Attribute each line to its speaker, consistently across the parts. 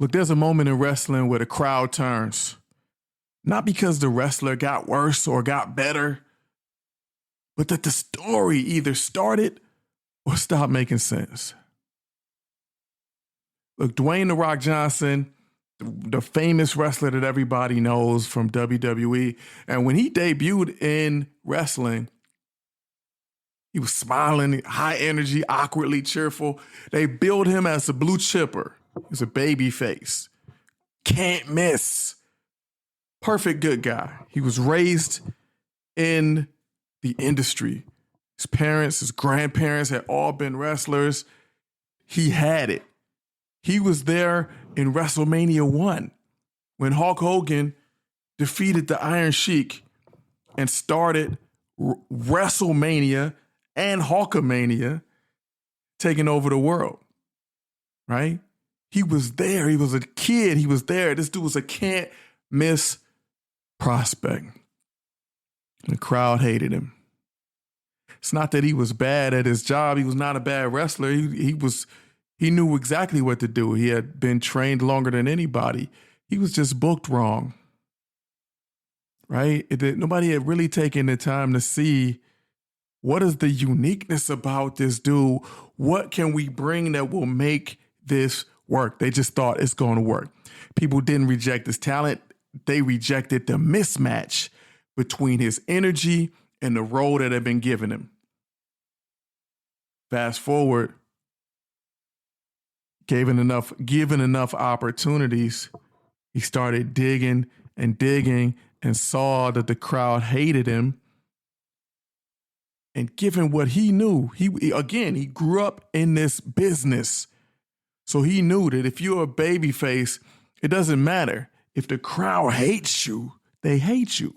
Speaker 1: Look, there's a moment in wrestling where the crowd turns, not because the wrestler got worse or got better, but that the story either started or stopped making sense. Look, Dwayne "The Rock" Johnson, the famous wrestler that everybody knows from WWE, and when he debuted in wrestling, he was smiling, high energy, awkwardly cheerful. They billed him as a blue chipper. He's a baby face. Can't miss. Perfect good guy. He was raised in the industry. His parents, his grandparents had all been wrestlers. He had it. He was there in WrestleMania 1 when Hulk Hogan defeated the Iron Sheik and started WrestleMania and Hulkamania taking over the world, right? He was there. He was a kid. He was there. This dude was a can't miss prospect. The crowd hated him. It's not that he was bad at his job. He was not a bad wrestler. He knew exactly what to do. He had been trained longer than anybody. He was just booked wrong, right? Nobody had really taken the time to see what is the uniqueness about this dude. What can we bring that will make this work? They just thought it's going to work. People didn't reject his talent. They rejected the mismatch between his energy and the role that had been given him. Fast forward, given enough opportunities, he started digging and saw that the crowd hated him. And given what he knew, he grew up in this business. So he knew that if you're a babyface, it doesn't matter. If the crowd hates you, they hate you.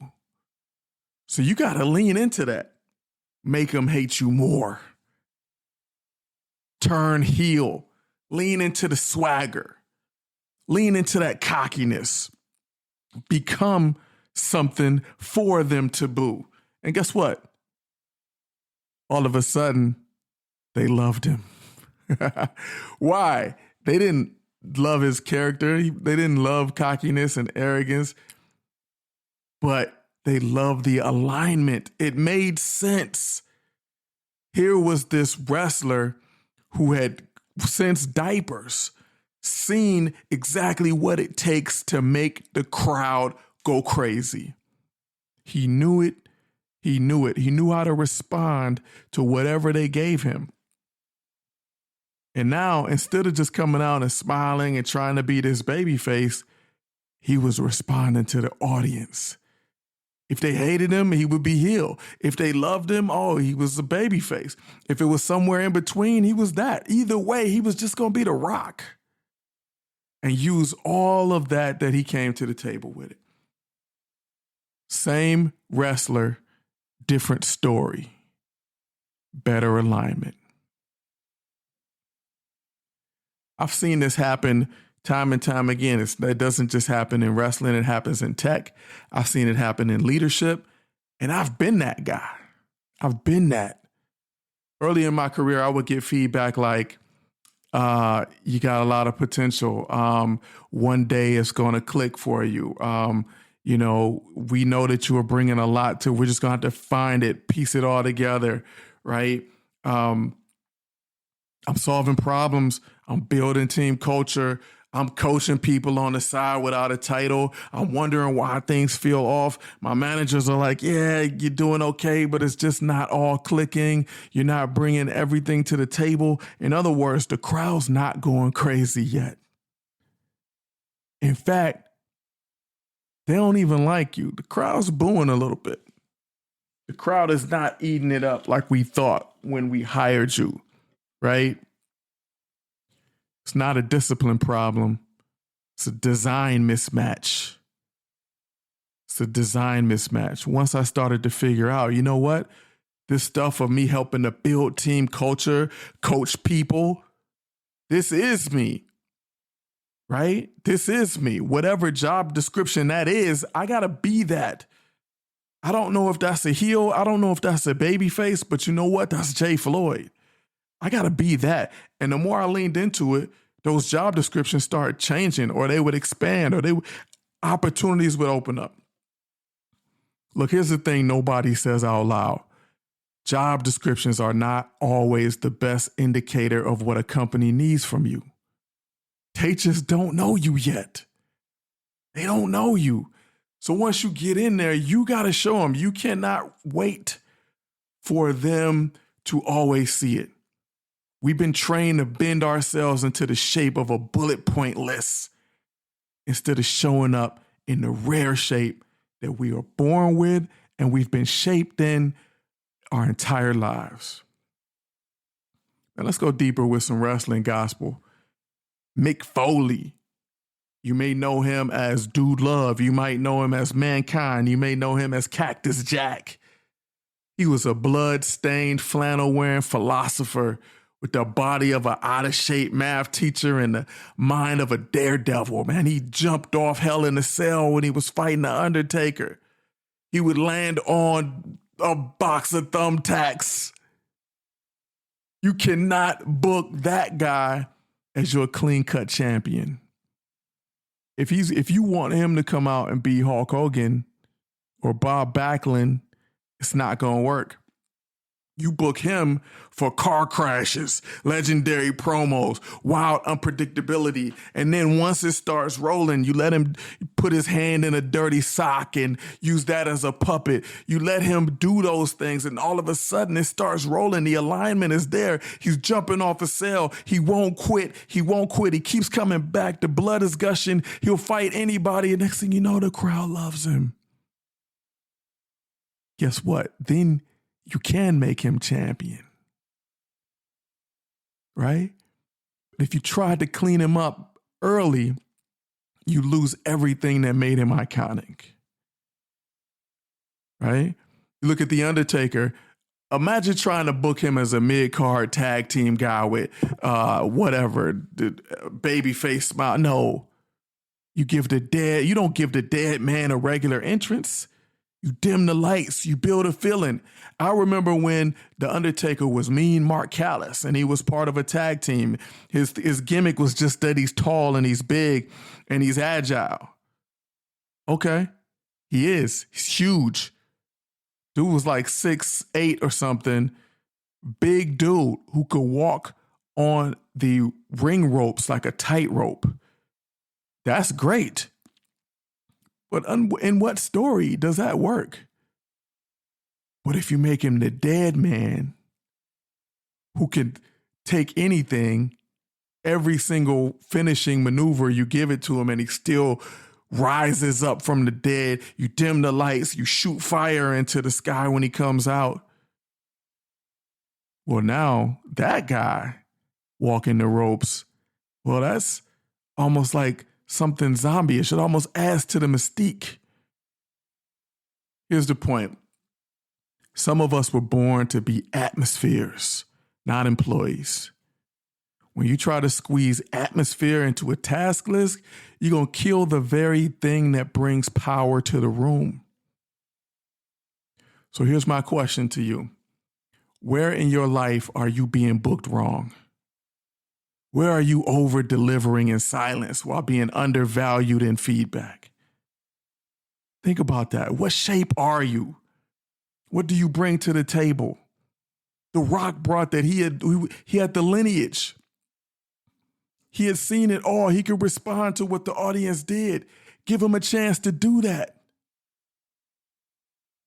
Speaker 1: So you got to lean into that. Make them hate you more. Turn heel. Lean into the swagger. Lean into that cockiness. Become something for them to boo. And guess what? All of a sudden, they loved him. Why? They didn't love his character. They didn't love cockiness and arrogance, but they loved the alignment. It made sense. Here was this wrestler who had, since diapers, seen exactly what it takes to make the crowd go crazy. He knew it. He knew it. He knew how to respond to whatever they gave him. And now, instead of just coming out and smiling and trying to be this baby face, he was responding to the audience. If they hated him, he would be heel. If they loved him, he was a baby face. If it was somewhere in between, he was that. Either way, he was just going to be the Rock and use all of that he came to the table with it. Same wrestler, different story, better alignment. I've seen this happen time and time again. It doesn't just happen in wrestling. It happens in tech. I've seen it happen in leadership. And I've been that guy. I've been that. Early in my career, I would get feedback like, you got a lot of potential. One day it's going to click for you. We know that you are bringing a lot to, we're just going to have to find it, piece it all together, right? I'm solving problems. I'm building team culture. I'm coaching people on the side without a title. I'm wondering why things feel off. My managers are like, yeah, you're doing okay, but it's just not all clicking. You're not bringing everything to the table. In other words, the crowd's not going crazy yet. In fact, they don't even like you. The crowd's booing a little bit. The crowd is not eating it up like we thought when we hired you, right? It's not a discipline problem. It's a design mismatch. It's a design mismatch. Once I started to figure out, you know what? This stuff of me helping to build team culture, coach people, this is me, right? This is me. Whatever job description that is, I got to be that. I don't know if that's a heel. I don't know if that's a baby face, but you know what? That's Jay Floyd. I got to be that. And the more I leaned into it, those job descriptions start changing, or they would expand, or opportunities would open up. Look, here's the thing nobody says out loud. Job descriptions are not always the best indicator of what a company needs from you. They just don't know you yet. They don't know you. So once you get in there, you got to show them. You cannot wait for them to always see it. We've been trained to bend ourselves into the shape of a bullet point list instead of showing up in the rare shape that we are born with and we've been shaped in our entire lives. Now let's go deeper with some wrestling gospel. Mick Foley. You may know him as Dude Love. You might know him as Mankind. You may know him as Cactus Jack. He was a blood-stained, flannel-wearing philosopher with the body of an out-of-shape math teacher and the mind of a daredevil. Man, he jumped off Hell in a Cell when he was fighting the Undertaker. He would land on a box of thumbtacks. You cannot book that guy as your clean-cut champion. If you want him to come out and be Hulk Hogan or Bob Backlund, it's not going to work. You book him for car crashes, legendary promos, wild unpredictability. And then once it starts rolling, you let him put his hand in a dirty sock and use that as a puppet. You let him do those things, and all of a sudden it starts rolling. The alignment is there. He's jumping off a cell. He won't quit. He won't quit. He keeps coming back. The blood is gushing. He'll fight anybody. And next thing you know, the crowd loves him. Guess what? Then you can make him champion, right? But if you tried to clean him up early, you lose everything that made him iconic, right? You look at The Undertaker. Imagine trying to book him as a mid-card tag team guy with whatever, the babyface smile. No, you don't give the dead man a regular entrance. You dim the lights. You build a feeling. I remember when The Undertaker was Mean Mark Callis and he was part of a tag team. His gimmick was just that he's tall and he's big and he's agile. Okay, he is. He's huge. Dude was like 6'8" or something. Big dude who could walk on the ring ropes like a tightrope. That's great. But in what story does that work? But if you make him the dead man who can take anything, every single finishing maneuver, you give it to him and he still rises up from the dead. You dim the lights. You shoot fire into the sky when he comes out. Well, now that guy walking the ropes, well, that's almost like something zombie. It should almost add to the mystique. Here's the point. Some of us were born to be atmospheres, not employees. When you try to squeeze atmosphere into a task list, you're going to kill the very thing that brings power to the room. So here's my question to you. Where in your life are you being booked wrong? Where are you over-delivering in silence while being undervalued in feedback? Think about that. What shape are you? What do you bring to the table? The Rock brought that. He had the lineage. He had seen it all. He could respond to what the audience did. Give him a chance to do that.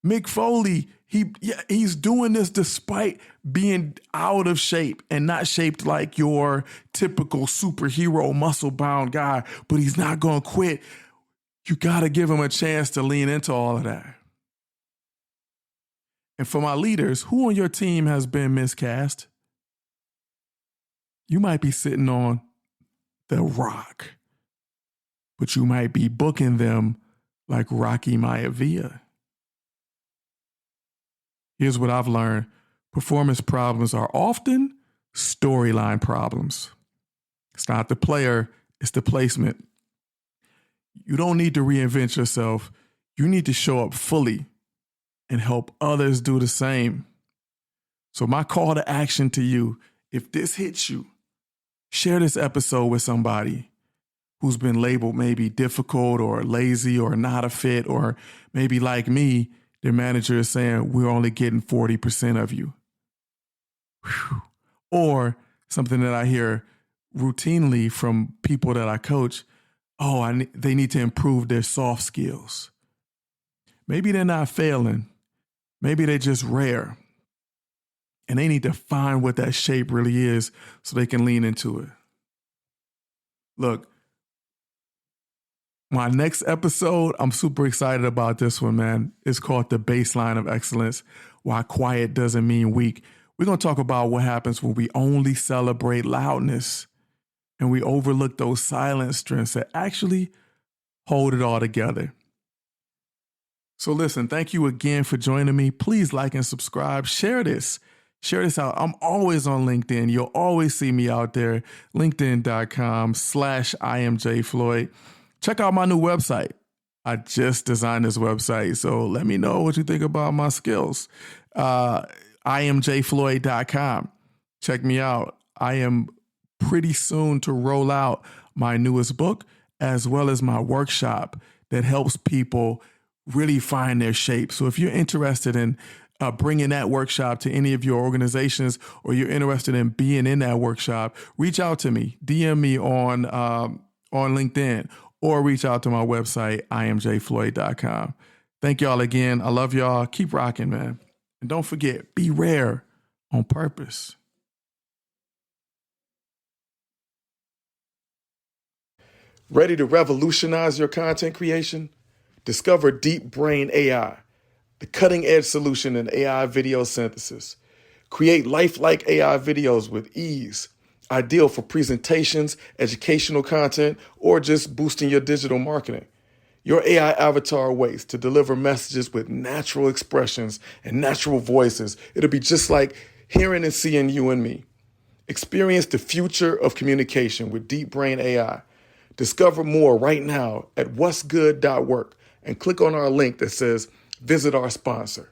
Speaker 1: Mick Foley, he's doing this despite being out of shape and not shaped like your typical superhero muscle-bound guy, but he's not going to quit. You got to give him a chance to lean into all of that. And for my leaders, who on your team has been miscast? You might be sitting on the Rock, but you might be booking them like Rocky Maivia. Here's what I've learned. Performance problems are often storyline problems. It's not the player, it's the placement. You don't need to reinvent yourself. You need to show up fully and help others do the same. So my call to action to you, if this hits you, Share this episode with somebody who's been labeled maybe difficult or lazy or not a fit, or maybe like me, their manager is saying, we're only getting 40% of you. Whew. Or something that I hear routinely from people that I coach, they need to improve their soft skills. Maybe they're not failing. Maybe they're just rare. And they need to find what that shape really is so they can lean into it. Look, my next episode, I'm super excited about this one, man. It's called The Baseline of Excellence, Why Quiet Doesn't Mean Weak. We're going to talk about what happens when we only celebrate loudness and we overlook those silent strengths that actually hold it all together. So listen, thank you again for joining me. Please like and subscribe. Share this. Share this out. I'm always on LinkedIn. You'll always see me out there. LinkedIn.com/IamJFloyd. Check out my new website. I just designed this website, so let me know what you think about my skills. IamJFloyd.com. Check me out. I am pretty soon to roll out my newest book as well as my workshop that helps people really find their shape. So if you're interested in bringing that workshop to any of your organizations, or you're interested in being in that workshop, reach out to me. DM me on LinkedIn, or reach out to my website, IamJFloyd.com. Thank y'all again. I love y'all. Keep rocking, man. And don't forget, be rare on purpose. Ready to revolutionize your content creation? Discover Deep Brain AI, the cutting-edge solution in AI video synthesis. Create lifelike AI videos with ease, ideal for presentations, educational content, or just boosting your digital marketing. Your AI avatar waits to deliver messages with natural expressions and natural voices. It'll be just like hearing and seeing you and me. Experience the future of communication with Deep Brain AI. Discover more right now at what'sgood.work and click on our link that says visit our sponsor.